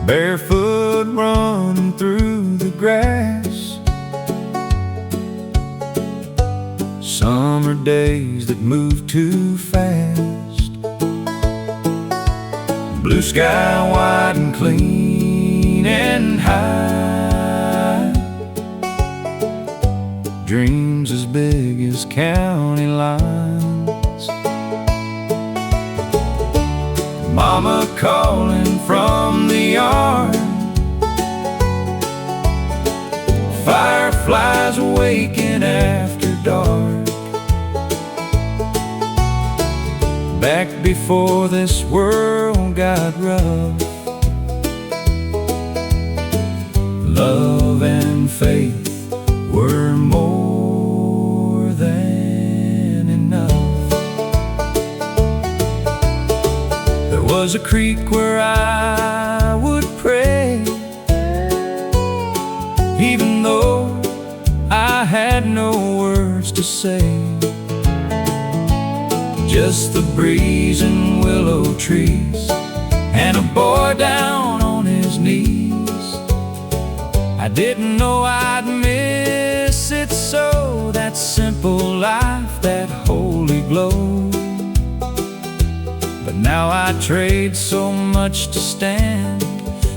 barefoot running through the grass. Summer days that move too fast. Blue sky wide and clean and high. Dreams as big as county lines. Mama calling from the yard. Fireflies waking after dark. Back before this world got rough, love and faith were more than enough. There was a creek where I would pray, even though I had no words to say. Just the breeze and willow trees, and a boy down on his knees. I didn't know I'd miss it so, that simple life, that holy glow. But now I trade so much to stand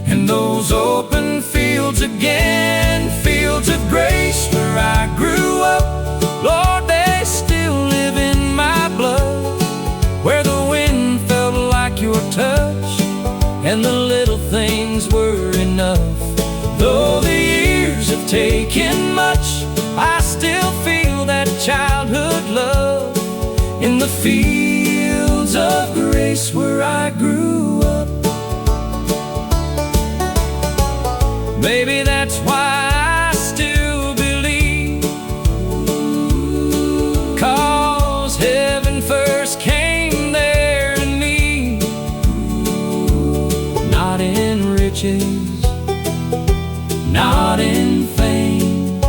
in those open fields again. Fields of grace where I grew up, Lord, they still live in my blood. Where the wind felt like your touch, and the little things were enough. Though the years have taken much, I still feel that childhood love in the fields of grace where I grew up. Maybe that's why I still believe, 'cause heaven first came there to me. Not in riches, not in fame,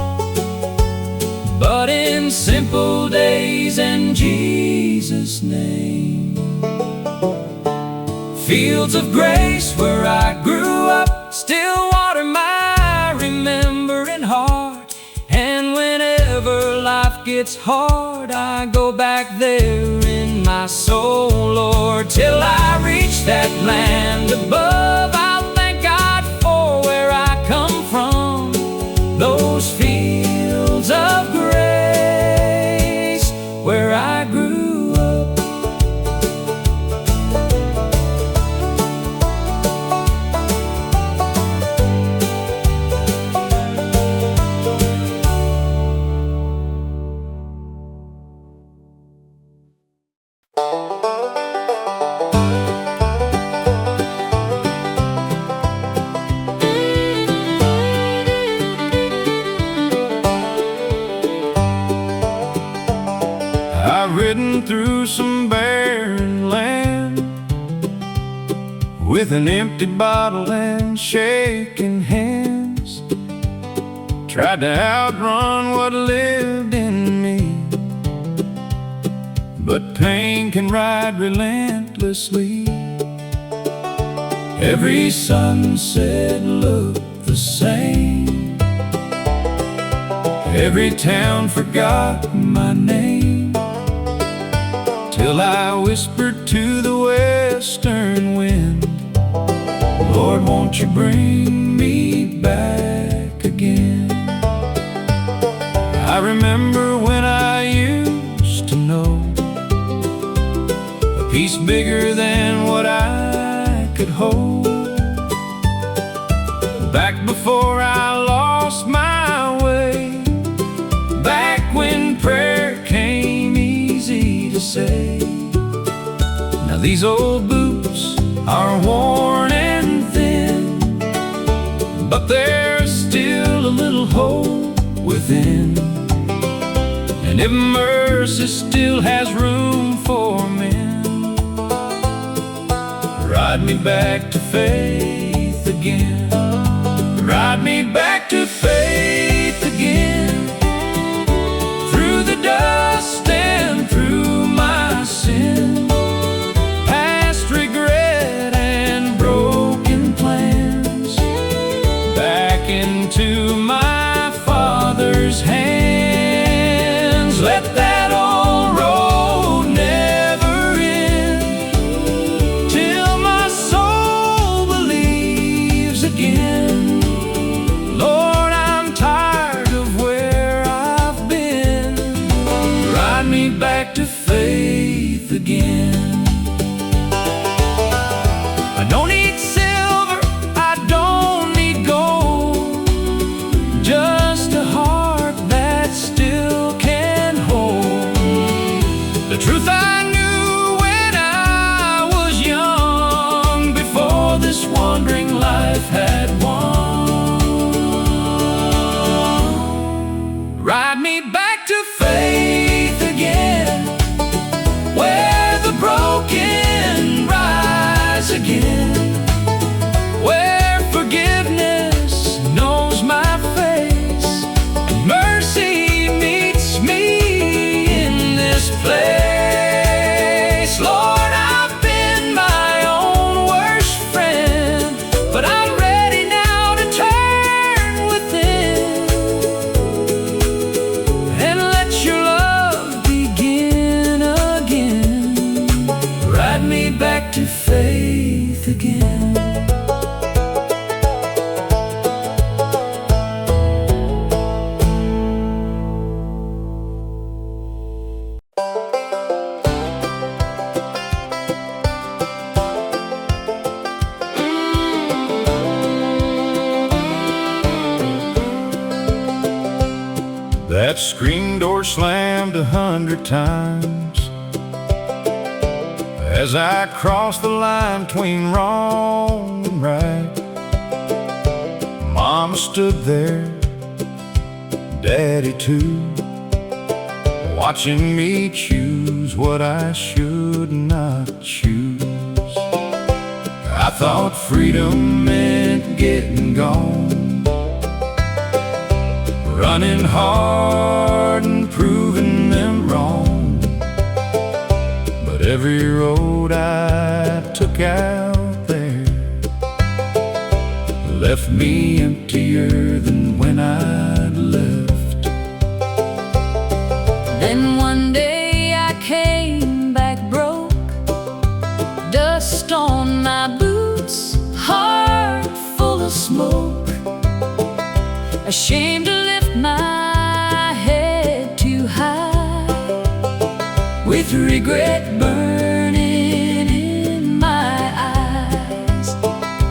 but in simple days and Jesus' name. Fields of grace where I grew up still water my remembering heart. And whenever life gets hard, I go back there in my soul, Lord. Till I reach that land above, I'll thank God for where I come from. Those fields of grace where I grew up. I've ridden through some barren land with an empty bottle and shaking hands. Tried to outrun what lived in me, but pain can ride relentlessly. Every sunset looked the same. Every town forgot my name, till I whispered to the western wind, Lord, won't you bring me back again? I remember when I used to know a peace bigger than what I could hold. Back before I lost my way, back when prayer came easy to say. Now these old boots are worn and thin, but there's still a little hope within. And if mercy still has room for men, ride me back to faith again. Ride me back to faith again. Through the dust and through my sin, past regret and broken plans. That screen door slammed 100 times as I crossed the line between wrong and right. Mama stood there, Daddy too, watching me choose what I should not choose. I thought freedom meant getting gone, running hard and proving them wrong. But every road I took out there left me emptier than when I'd left. Then one day I came back broke, dust on my boots, heart full of smoke, ashamed to lift my head too high, with regret burning in my eyes.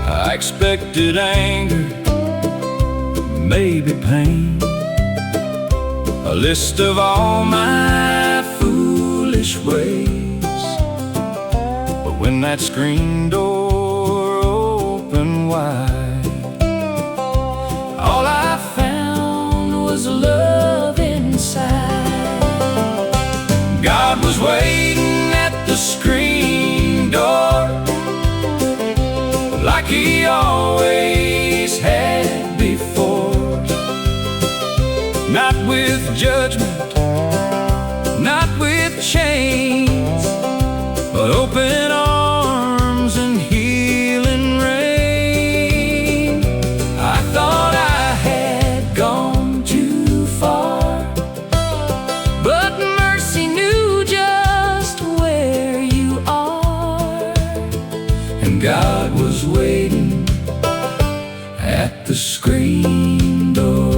I expected anger, maybe pain, a list of all my foolish ways. But when that screen door opened wide, all I found was love inside. God was waiting at the screen door, like He always had before. Not with judgment, not with chains, but open arms and healing rain. I thought I had gone too far, but mercy knew just where you are. And God was waiting at the screen door.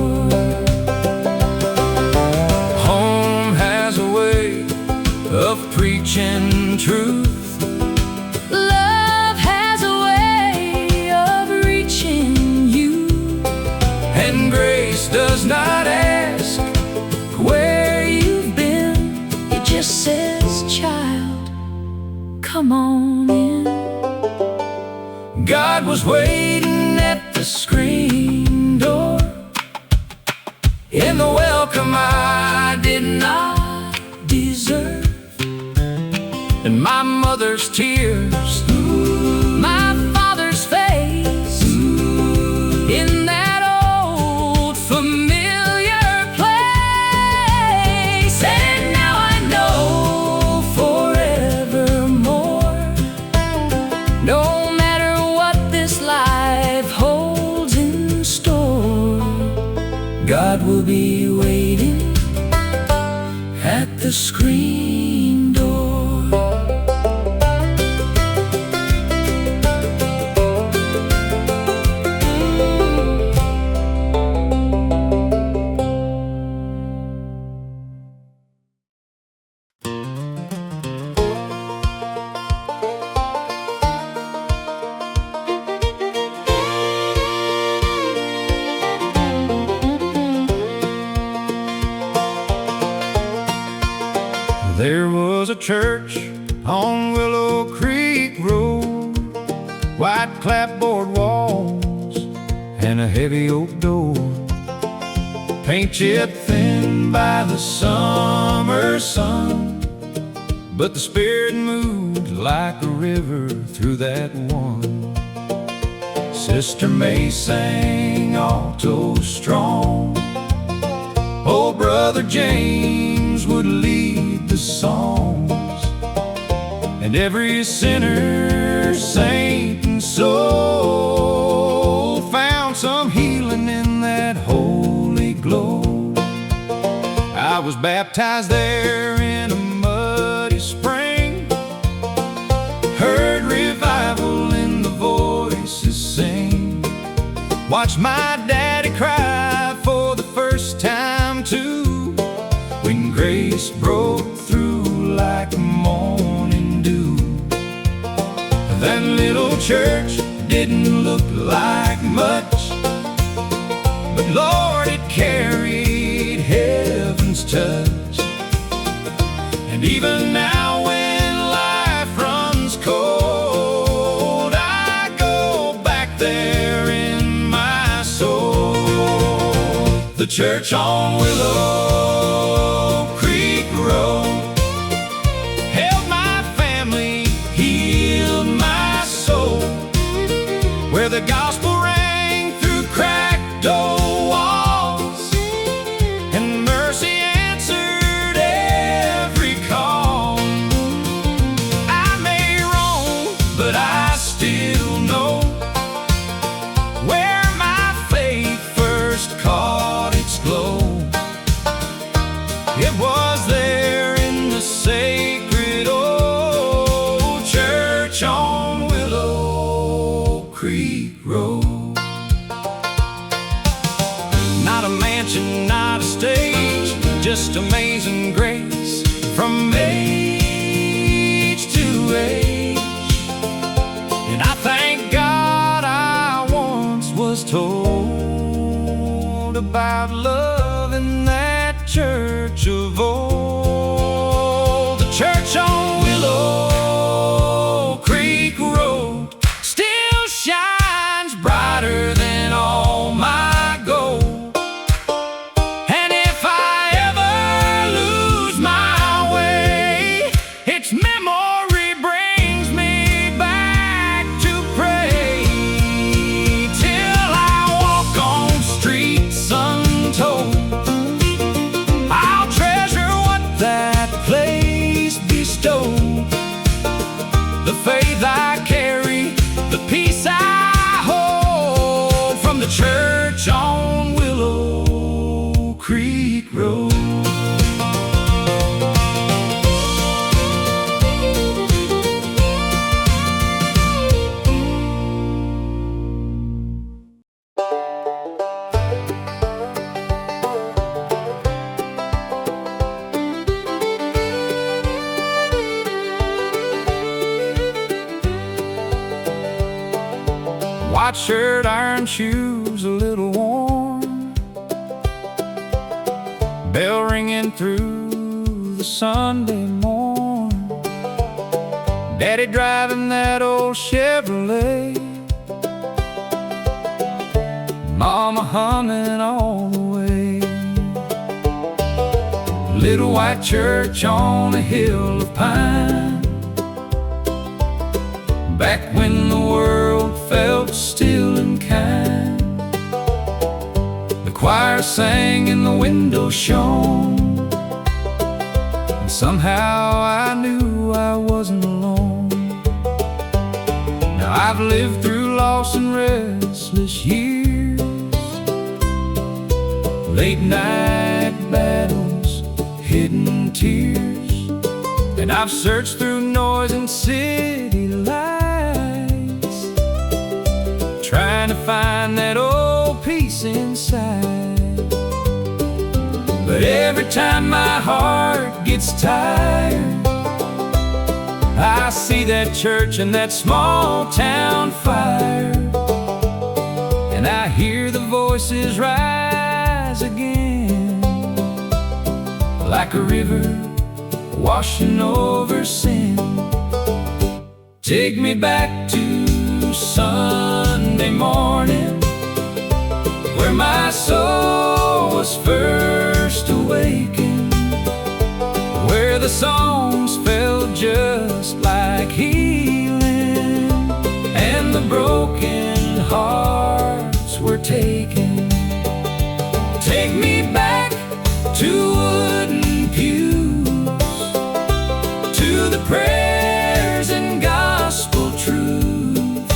Of preaching truth, love has a way of reaching you, and grace does not ask where you've been. It just says, child, come on in. God was waiting at the screen door, in the welcome I did not deserve. And my mother's tears, my father's face, in that old familiar place. And now I know forevermore, no matter what this life holds in store, God will be waiting at the screen door. There was a church on Willow Creek Road, white clapboard walls and a heavy oak door, paint chipped thin by the summer sun. But the Spirit moved like a river through that one. Sister May sang alto strong, old Brother James would lead the songs, and every sinner, saint, and soul found some healing in that holy glow. I was baptized there in a muddy spring, heard revival in the voices sing, watched my daddy cry for the first time too, when grace broke through like morning dew. That little church didn't look like much, but Lord, it carried heaven there in my soul. The church on Willow Creek Road held my family, healed my soul, where the gospel rang through cracked door walls, and mercy answered every call. I may roam, but I still know where my faith first caught its glow. It was there in the sacred old church on Willow Creek Road. Not a mansion, not a stage, just amazing grace from age to age. And I thank God I once was told about love in that church of old. The church on Willow Creek Road still shines brighter than all my gold. And if I ever lose my way, its memory brings me back to pray, till I walk on streets untold. I'll treasure what that place bestowed, the faith I carry, the peace I hold, from the church on Willow Creek Road. White shirt, iron shoes, a little warm, bell ringing through the Sunday morn, Daddy driving that old Chevrolet, Mama humming all the way. Little white church on a hill of pine, back when the world felt still and kind. The choir sang and the window shone, and somehow I knew I wasn't alone. Now I've lived through lost and restless years, late night battles, hidden tears, and I've searched through noise and city lights, trying to find that old peace inside. But every time my heart gets tired, I see that church and that small town fire, and I hear the voices rise again, like a river washing over sin. Take me back to Sunday morning, where my soul was first awakened, where the songs felt just like healing, and the broken hearts were taken. Take me back to wooden pews, to the prayers and gospel truth,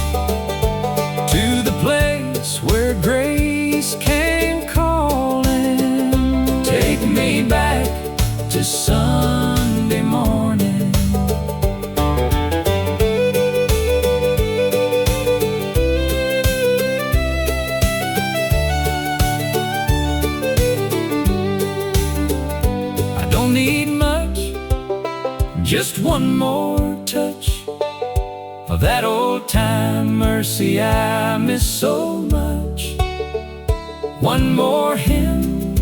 to the place where grace came calling. Take me back to Sunday morning. I don't need much, just one more touch of that old time mercy I miss so much. One more hymn,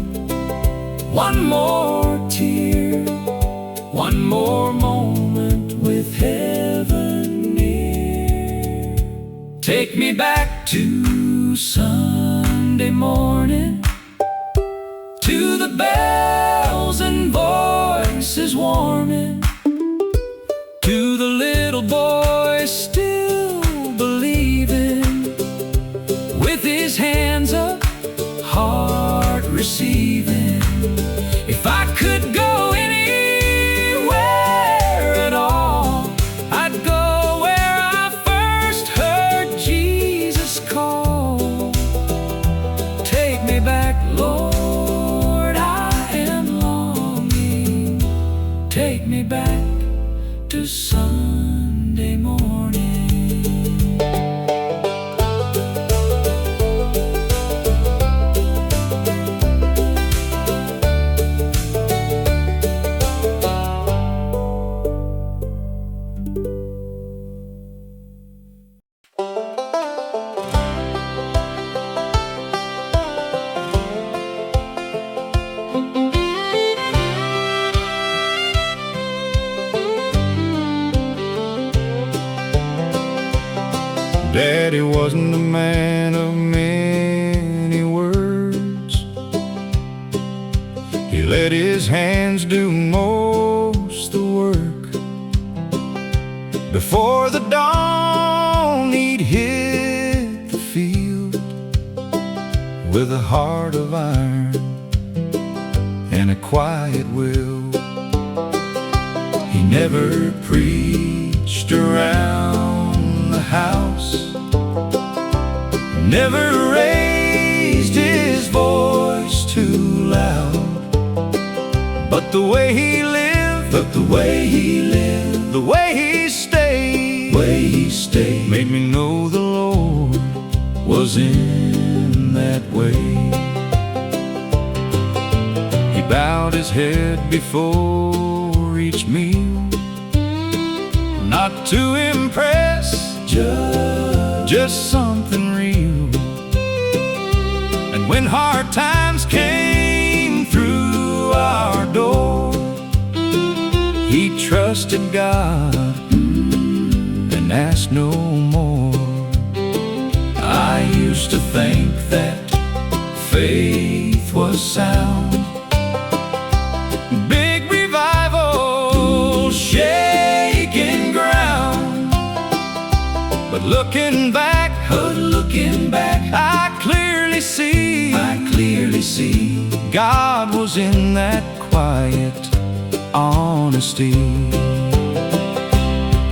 one more tear, one more moment with heaven near. Take me back to Sunday morning, to the bells and voices warming, to the little boy still believing, with his hands up, heart receiving. If I could go anywhere at all, I'd go where I first heard Jesus call. Take me back, Lord, I am longing. Take me back to Sunday morning. Daddy wasn't a man of many words. He let his hands do most the work. Before the dawn he'd hit the field with a heart of iron and a quiet will. He never preached around the house, never raised his voice too loud. But the way he lived, the way he stayed, made me know the Lord was in that way. He bowed his head before each meal, not to impress, just something real. And when hard times came through our door, he trusted God and asked no more. I used to think that faith was sound, big revival, shaking ground. But looking back, I clearly see God was in that quiet honesty.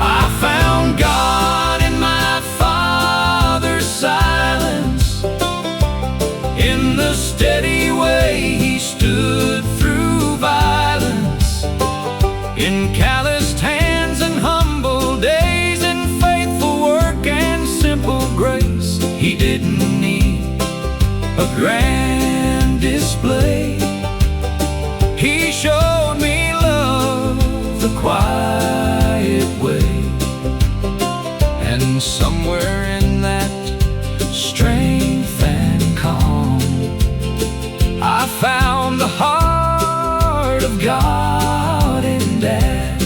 I found God in my Father's silence, in the steady way he stood through violence, in calloused hands and humble days, in faithful work and simple grace. He didn't need a grand display. He showed me love the quiet way. And somewhere in that strength and calm, I found the heart of God in Dad.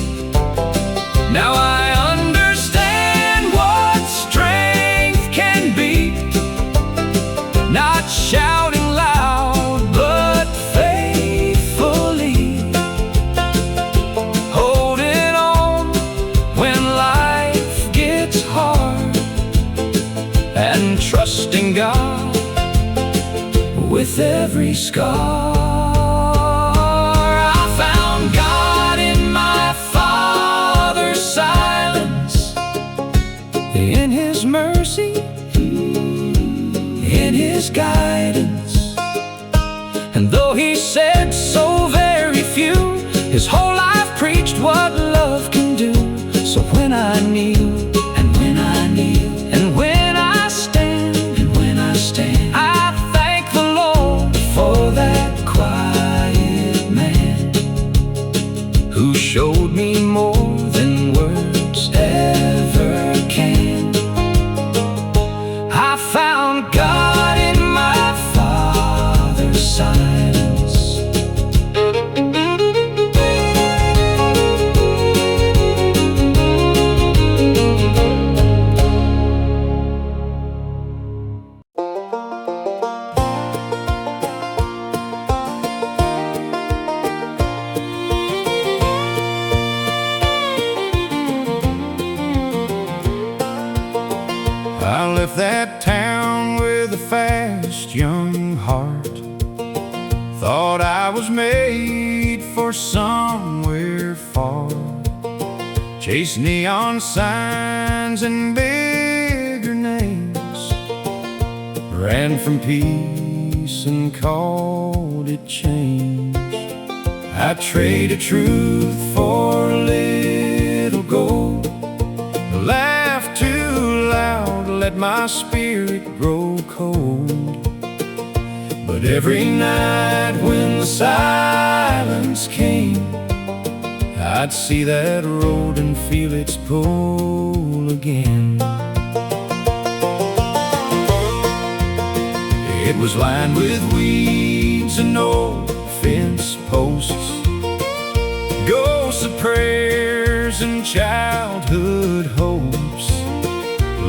Now I understand what strength can be, not shouting loud, but faithfully holding on when life gets hard, and trusting God with every scar. I found God in my Father's silence, in his mercy, in his guidance. And though he said so very few, his whole life preached what love can do. So when I kneel, and when I kneel, and when I stand, I thank the Lord for that quiet man who showed me more than words ever can. I found God in my Father's silence. a fast young heart. Thought I was made for somewhere far. Chased neon signs and bigger names. Ran from peace and called it change. I traded truth for a little gold. Laughed too loud, let my spirit grow cold. But every night when the silence came, I'd see that road and feel its pull again. It was lined with weeds and old fence posts, ghosts of prayers and childhood hopes.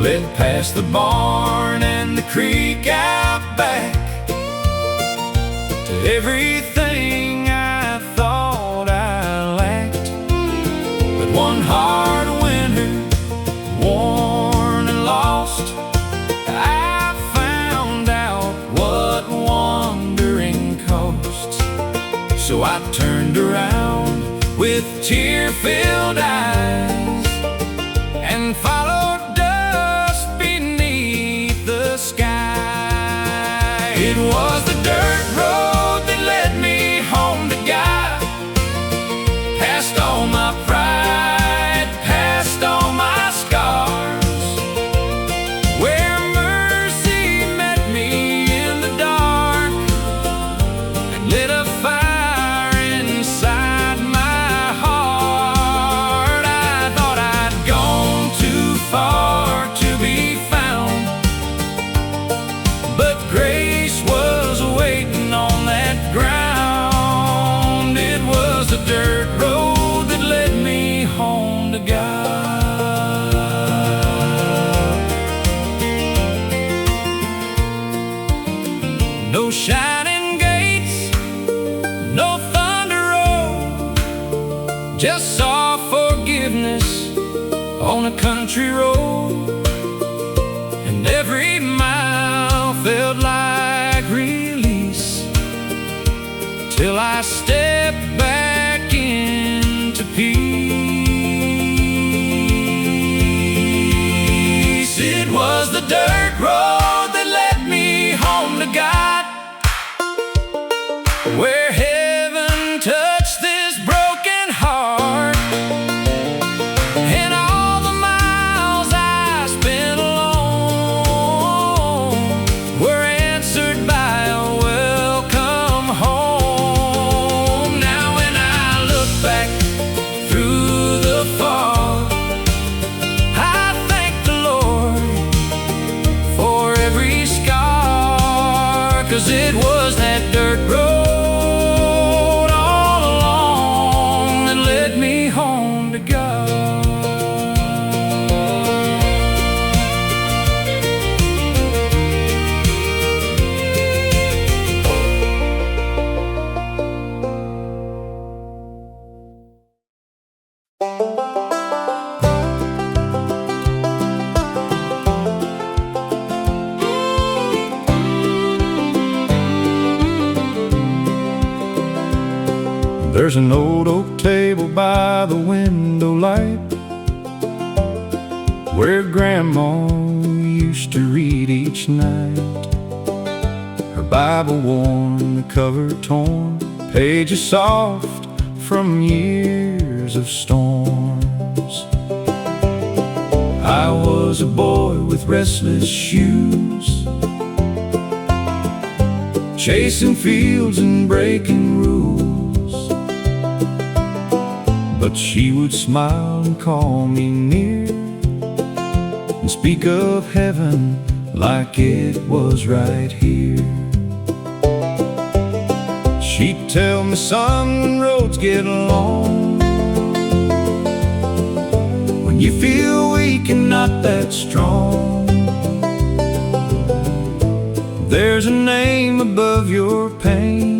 Led past the barn and the creek out back to everything I thought I lacked. But one hard winter, worn and lost, I found out what wandering costs. So I turned around with tear-filled eyes and followed dust beneath the sky. It was the dirt road that led me home to God, past all my pride, past all my scars, where mercy met me in the dark and lit a fire inside my heart. I thought I'd gone too far to be found, but grace was waiting on that ground. It was the dirt road that led me home to God. No shining gates, no thunder road, just saw forgiveness on a country road. And every mile felt like release, till I stepped back into peace. It was the dirt road that led me home to God, where heaven touched this broken heart. And all the miles I spent alone were answered by a welcome home. Now when I look back through the fog, I thank the Lord for every scar, 'cause it was that dirt road all along that led me home to God. There's an old oak table by the window light, where Grandma used to read each night. Her Bible worn, the cover torn, pages soft from years of storms. I was a boy with restless shoes, chasing fields and breaking rules. But she would smile and call me near, and speak of heaven like it was right here. She'd tell me, son, when roads get long, when you feel weak and not that strong, there's a name above your pain,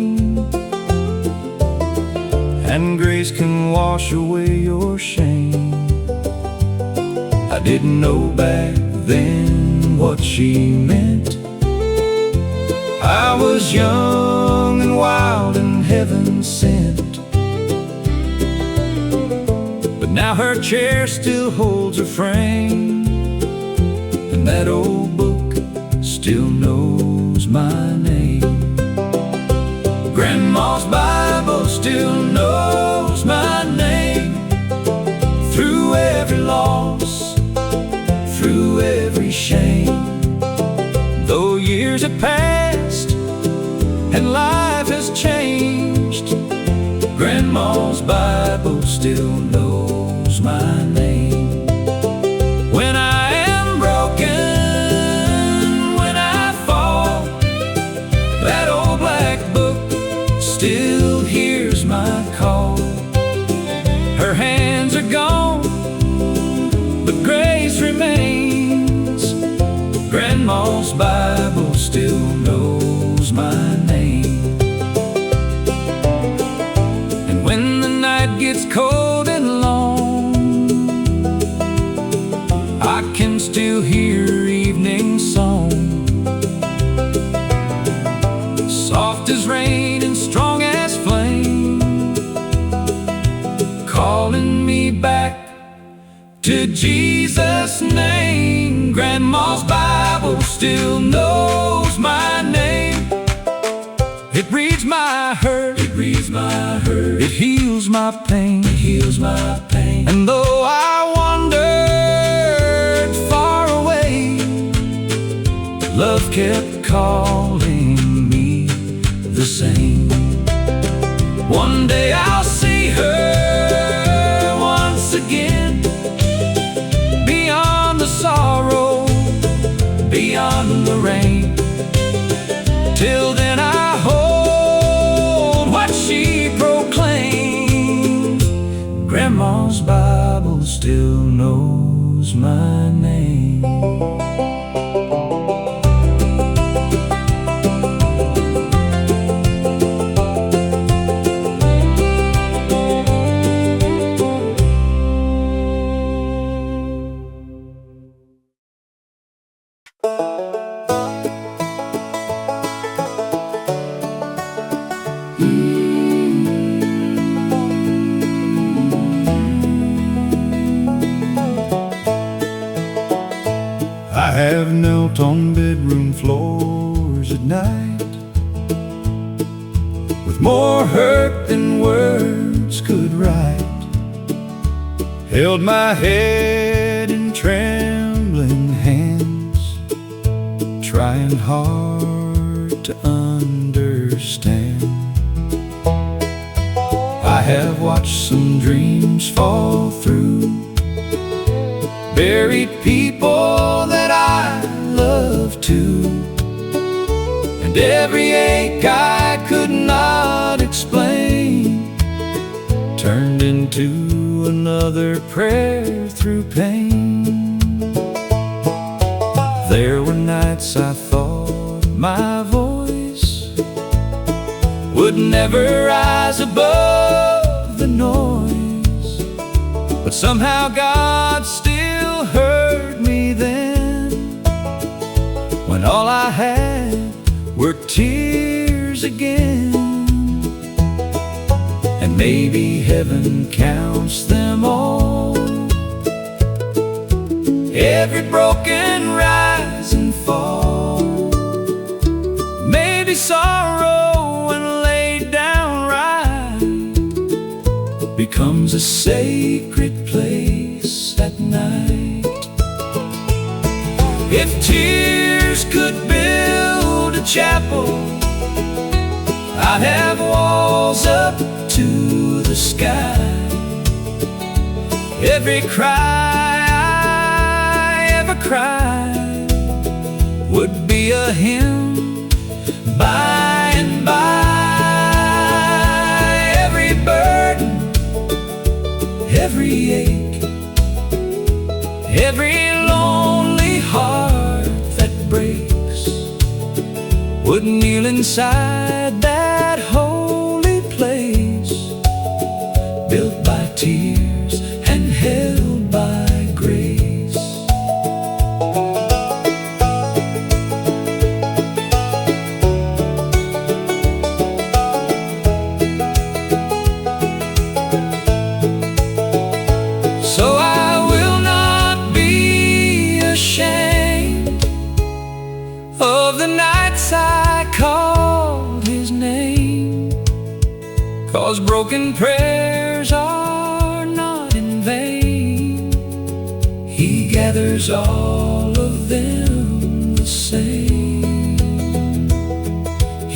and grace can wash away your shame. I didn't know back then what she meant, was young and wild and heaven sent, but now her chair still holds her frame, and that old book still knows my name. Grandma's Bible still knows my name. Through every loss, through every shame, though years have passed and life has changed, Grandma's Bible still knows my name. When I am broken, when I fall, that old black book still hears my call. Her hands are gone, but grace remains. Grandma's Bible still knows my name. And when the night gets cold and long, I can still hear her evening song, soft as rain and strong as flame, calling me back to Jesus' name. Grandma's Bible still knows my name. It reads my hurt, it reads my hurt, it heals my pain, it heals my pain. And though I wandered far away, love kept calling me the same. One day I'll see her once again, beyond the sorrow, beyond the rain. Till then I hold what she proclaimed. Grandma's Bible still knows my name. I have knelt on bedroom floors at night, with more hurt than words could write, held my head in trembling hands, trying hard to understand. I have watched some dreams fall through, buried people that I love too, and every ache I could not explain turned into another prayer through pain. There were nights I thought my voice would never rise above the noise, but somehow God still heard me then, when all I had were tears again. And maybe heaven counts them all, every broken rise and fall. Maybe sorrow when laid down right becomes a sacred place at night. If tears could build a chapel, I'd have walls up to the sky. Every cry I ever cried would be a hymn by and by. Every burden, every ache, every lonely heart that breaks would kneel inside that holy place, built by tears and held by grace. 'cause broken prayers are not in vain. He gathers all of them the same.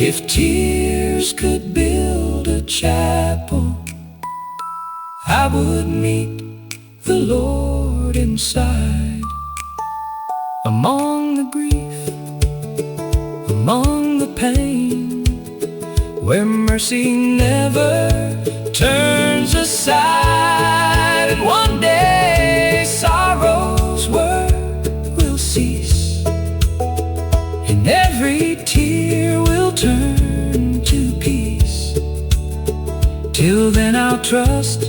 If tears could build a chapel, I would meet the Lord inside. Among the grief, among the pain, where mercy never turns aside. And one day sorrow's word will cease, and every tear will turn to peace. Till then I'll trust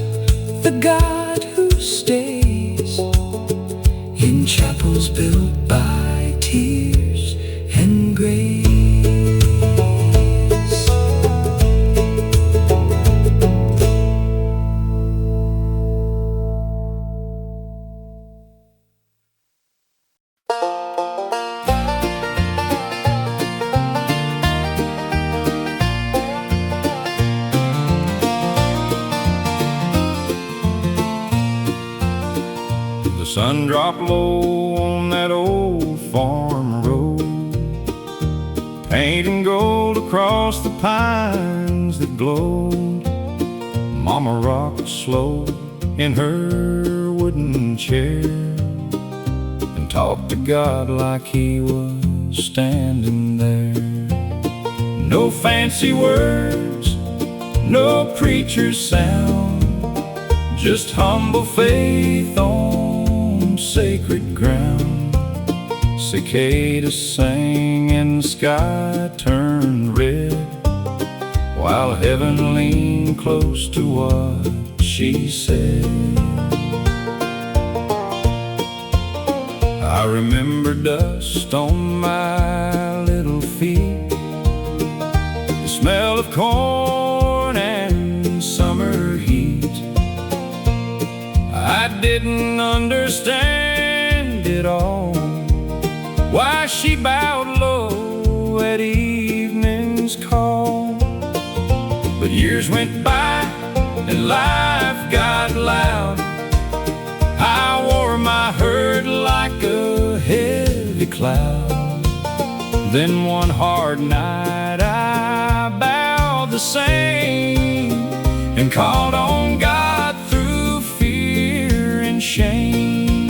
the God who stays in chapels built by tears and grace. The sun dropped low on that old farm road, painting gold across the pines that glowed. Mama rocked slow in her wooden chair and talked to God like he was standing there. No fancy words, no preacher's sound, just humble faith on sacred ground. Cicadas sang and the sky turned red, while heaven leaned close to what she said. I remember dust on my little feet, the smell of corn and summer heat. I didn't understand it all, why she bowed low at evening's call. But years went by and life got loud. I wore my hurt like a heavy cloud. Then one hard night I bowed the same and called on God through fear and shame.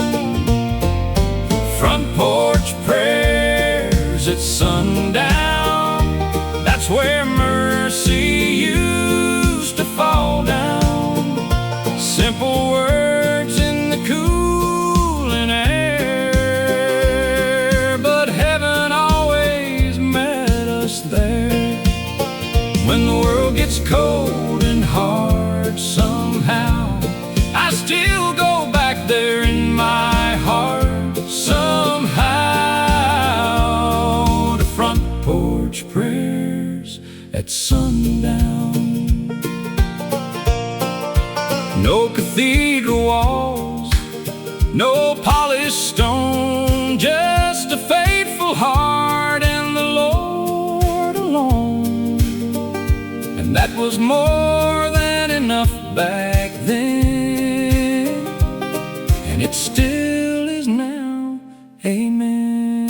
Front porch prayers at sundown, that's where mercy used to fall down. Simple words in the cooling air, but heaven always met us there. When the world gets cold and hard somehow, I still go back there in my heart somehow, to front porch prayers at sundown. No cathedral walls, no polished stone, just a faithful heart and the Lord alone. And that was more than enough back then, and it still is now. Amen.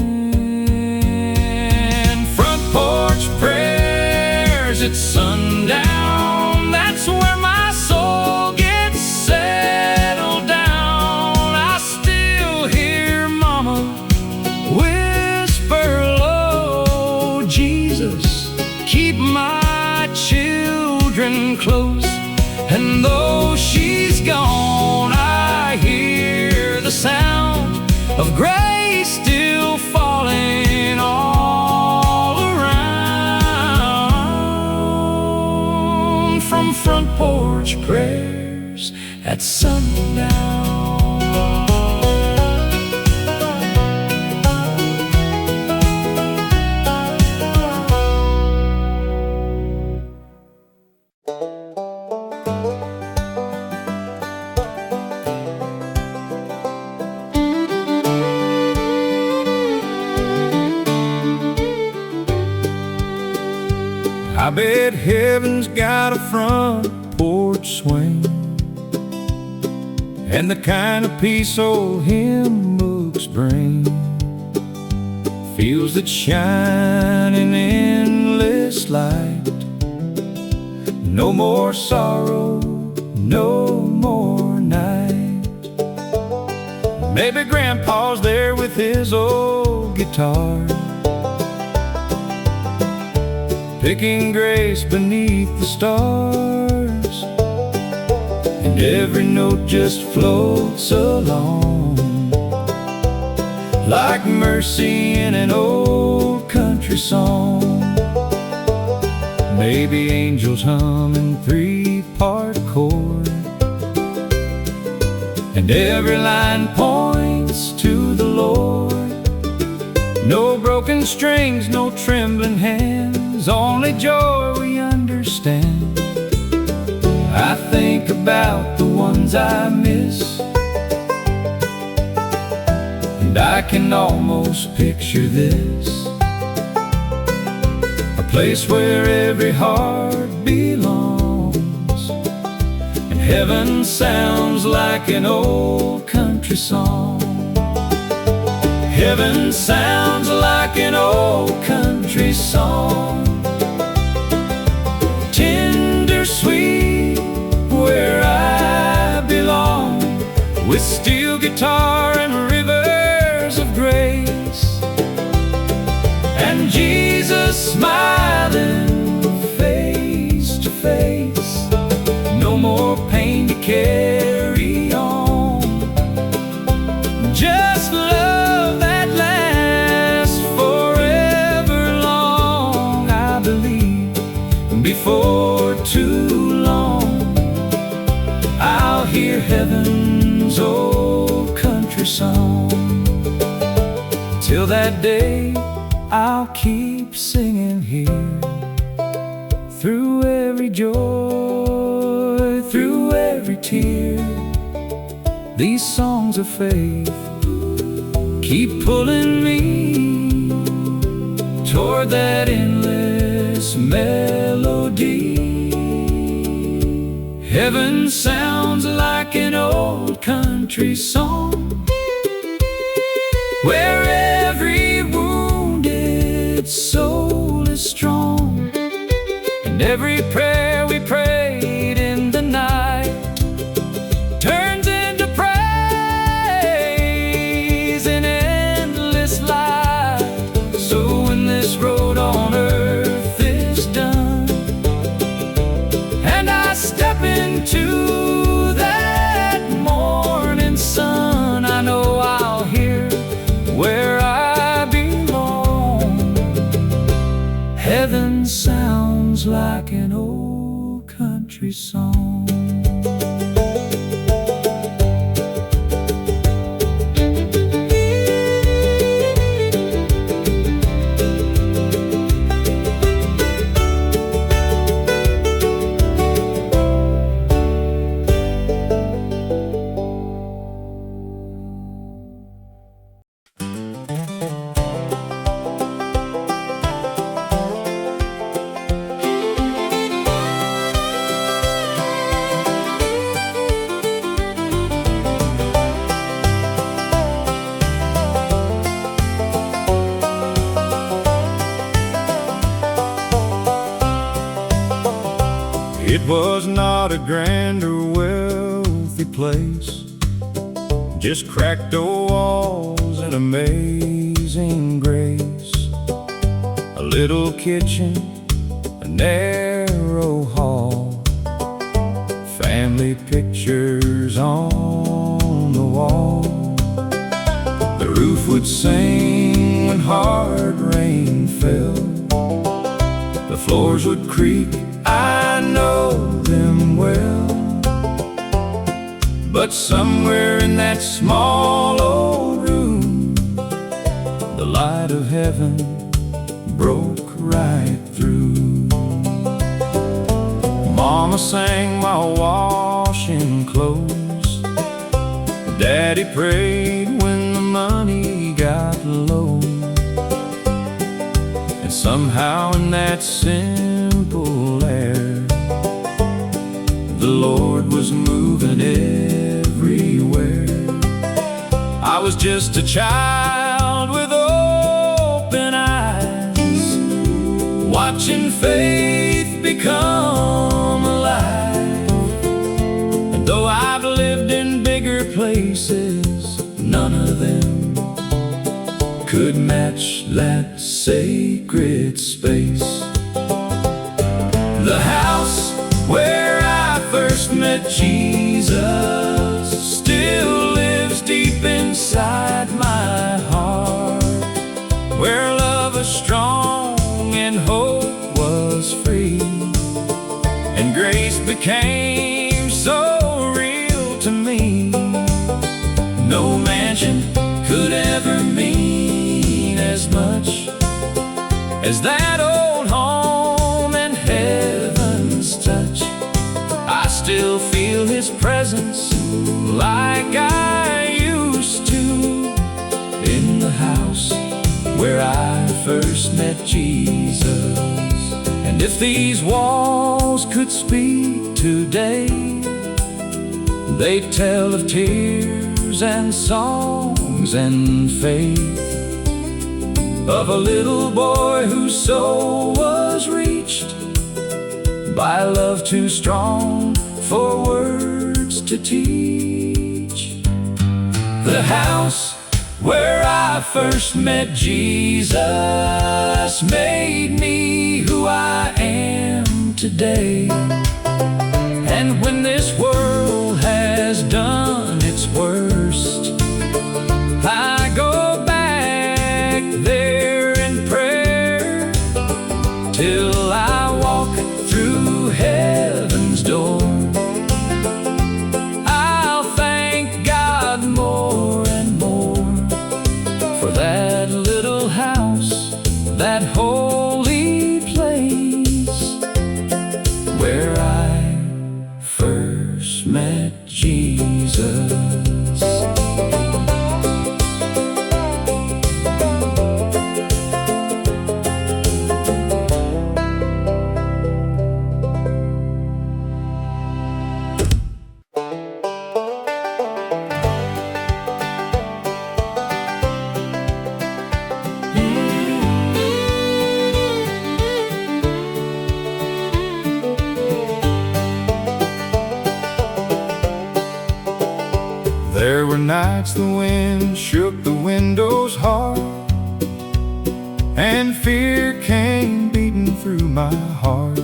Front porch prayers at sundown, that's where my soul gets settled down. I still hear Mama whisper low, Jesus, keep my children close. And though she's gone, I hear the sound of grace still falling all around. From front porch prayers at sundown. I bet heaven's got a front porch swing, and the kind of peace old hymn books bring feels that shine in endless light. No more sorrow, no more night. Maybe Grandpa's there with his old guitar, picking grace beneath the stars, and every note just floats along like mercy in an old country song. Maybe angels hum in three-part chord, and every line points to the Lord. No broken strings, no trembling hands, only joy we understand. I think about the ones I miss, and I can almost picture this, a place where every heart belongs, and heaven sounds like an old country song. Heaven sounds like an old country song, tender sweet where I belong, with steel guitar and rivers of grace, and Jesus smiling face to face. No more pain to carry on, just love that lasts forever long. I believe before too long I'll hear heaven's old country song. Till that day I'll keep singing here, through every joy, through every tear. These songs of faith keep pulling me toward that endless melody. Heaven sounds like an old country song, where every wounded soul is strong, and every prayer we prayed in the night turns into praise in endless light. So when this road on earth is done, and I step into that morning sun, I know I'll hear where I belong. Heaven sounds like an old country song. It was not a grand or wealthy place, just cracked old walls and amazing grace. A little kitchen, a narrow hall, family pictures on the wall. The roof would sing when hard rain fell, the floors would creak, I know them well. But somewhere in that small old room, the light of heaven broke right through. Mama sang while washing clothes, Daddy prayed when the money got low. And somehow in that simple air, the Lord was moving everywhere. I was just a child with open eyes, watching faith become alive. And though I've lived in bigger places, none of them could match that sacred space. The house where I first met Jesus still lives deep inside my heart, where love was strong and hope was free, and grace became so real to me. No mansion could ever mean as much as that old home and heaven's touch. I still feel His presence like I used to in the house where I first met Jesus. And if these walls could speak today, they'd tell of tears and songs and faith, of a little boy whose soul was reached by love too strong for words to teach. The house where I first met Jesus made me who I am today. And when this world has done its worst, I go back there in prayer till I walk through heaven's door. I'll thank God more and more for that little house, that holy place where I first met Jesus. There were nights the wind shook the windows hard, and fear came beating through my heart.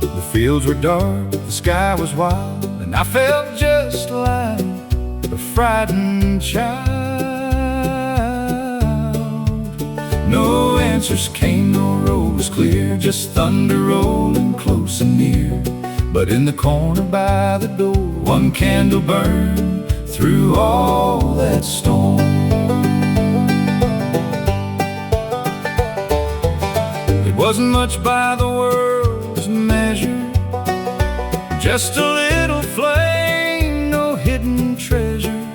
The fields were dark, the sky was wild, and I felt just like a frightened child. No answers came, no road was clear, just thunder rolling close and near. But in the corner by the door, one candle burned through all that storm. It wasn't much by the world's measure, just a little flame, no hidden treasure.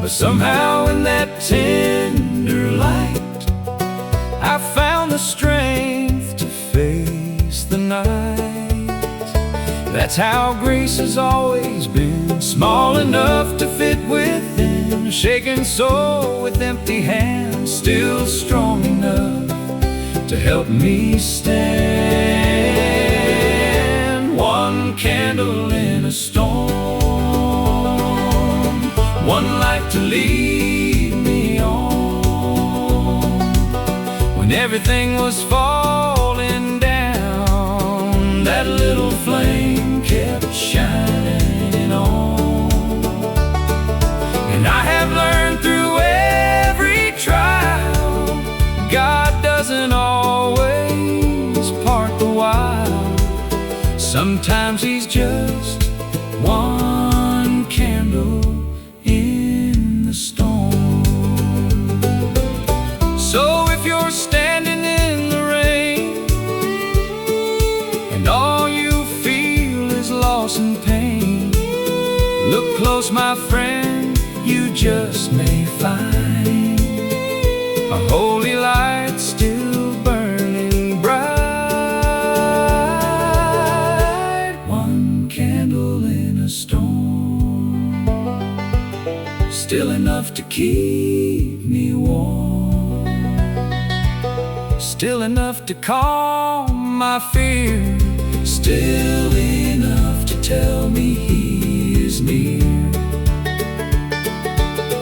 But somehow in that tender light, I found the strength to face the night. That's how grace has always been, small enough to fit within a shaken soul with empty hands, still strong enough to help me stand. One candle in a storm, one light to lead me on. When everything was falling down, that little flame kept shining on. And I have learned through every trial, God doesn't always part the while. Sometimes He's just one candle in the storm. So if you're standing in the rain and all you feel is loss and pain, look close, my friend, you just may find a holy light still burning bright. enough to keep me warm, still enough to calm my fear, still enough to tell me He is near.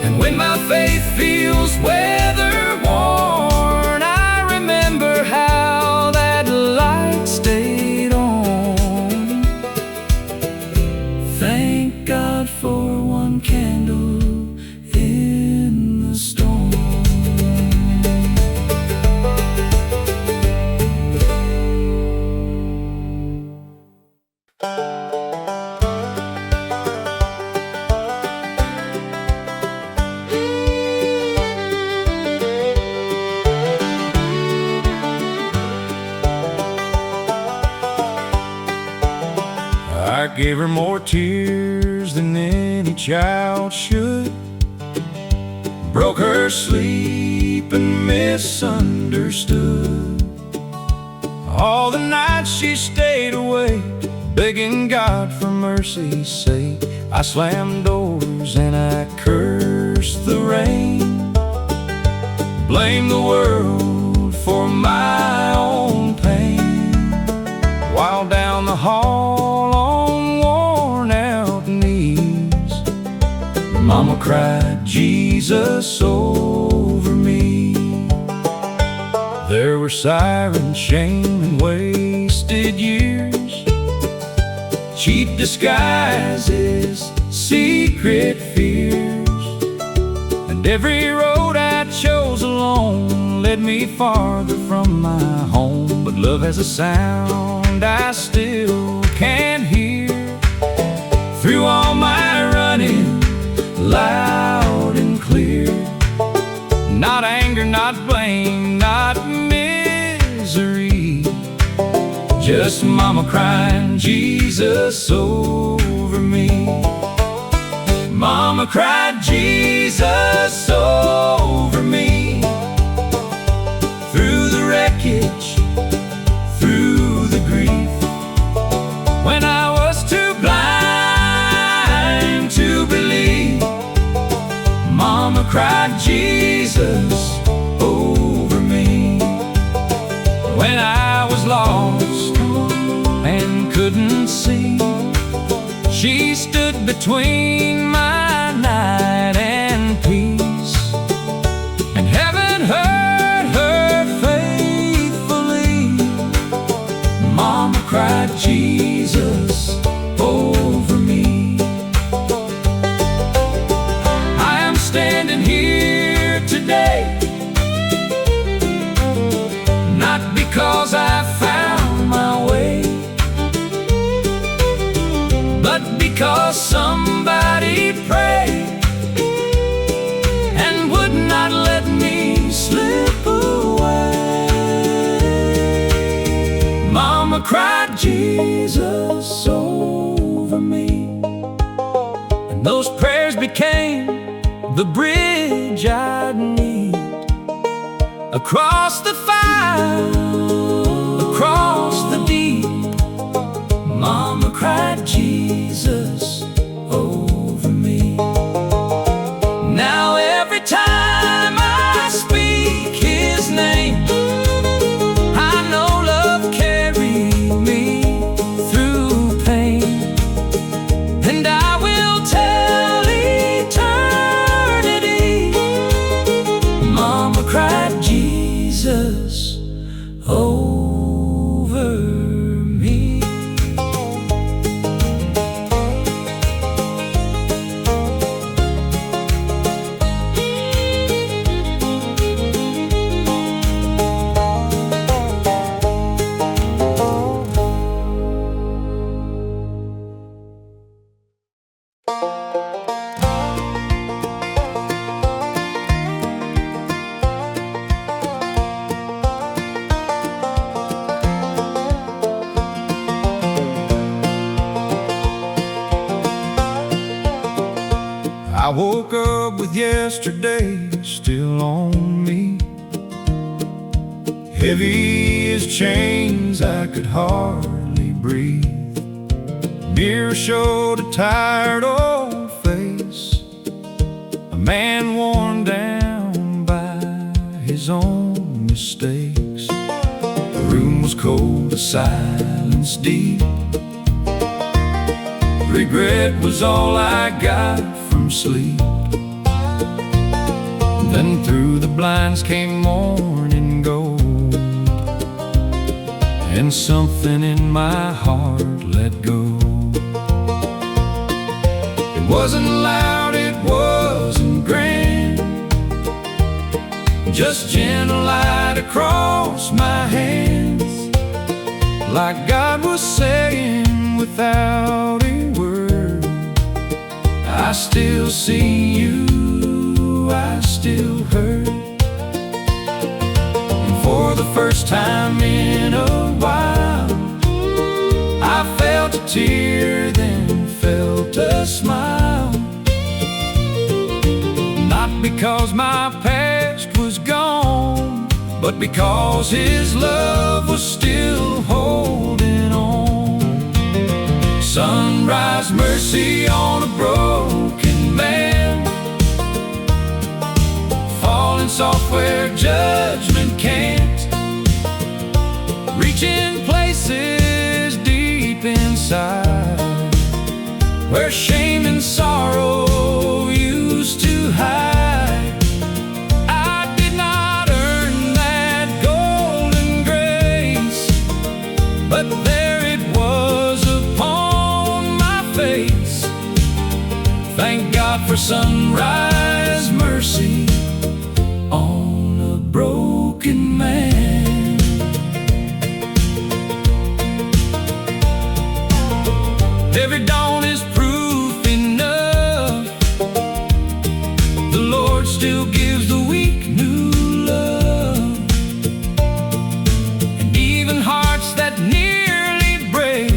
And when my faith feels weather-worn, I remember how that light stayed on. Thank God for one candle in the storm. I gave her more tears than any child should, broke her sleep and misunderstood. All the nights she stayed awake, begging God for mercy's sake. I slammed doors and I cursed the rain, blamed the world for my own pain, while down the hall on worn-out knees, Mama cried Jesus over me. There were sirens, shame, and wasted years, cheap disguises, secret fears, and every road I chose alone led me farther from my home. But love has a sound I still can't hear, through all my running, loud and clear. Not anger, not blame, not misery, just Mama crying Jesus over me. Mama cried Jesus over me, through the wreckage, through the grief, when I was too blind to believe. Mama cried Jesus over me, when I was lost and couldn't see. She stood between my night and peace, and heaven heard her faithfully. Mama cried Jesus over me. I am standing here today, not because I found my way, but because somebody prayed and would not let me slip away. Mama cried Jesus over me, and those prayers became the bridge I'd need across the fire, across the deep. Mama cried Jesus over me. Now every time I speak His name, I know love carried me through pain, and I will tell eternity, Mama cried Jesus over me. I woke up with yesterday still on me, heavy as chains, I could hardly breathe. Mirror showed a tired old face, a man worn down by his own mistakes. The room was cold, the silence deep. Regret was all I got from sleep. Then through the blinds came morning gold, and something in my heart let go. It wasn't loud, it wasn't grand, just gentle light across my hands, like God was saying without a word, I still see you, I still hurt. And for the first time in a while, I felt a tear, then felt a smile. Not because my past was gone, but because His love was still holding on. Sunrise mercy on a broken man, falling soft where judgment can't, reaching places deep inside where shame and sorrow used to hide. I did not earn that golden grace, but there it was upon my face. Thank God for sunrise mercy on a broken man. Every dawn is proof enough, the Lord still gives the weak new love. And even hearts that nearly break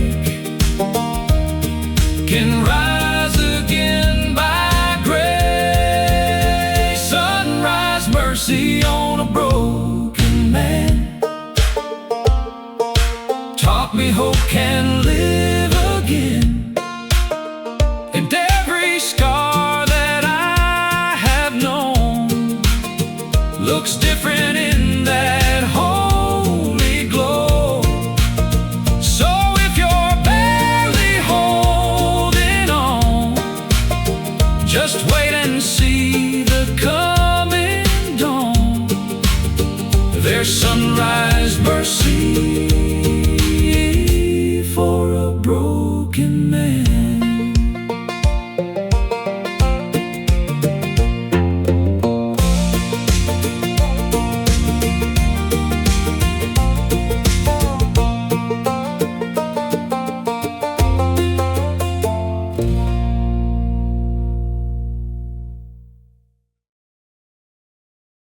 can rise again by grace. Sunrise mercy on a broken man taught me hope can live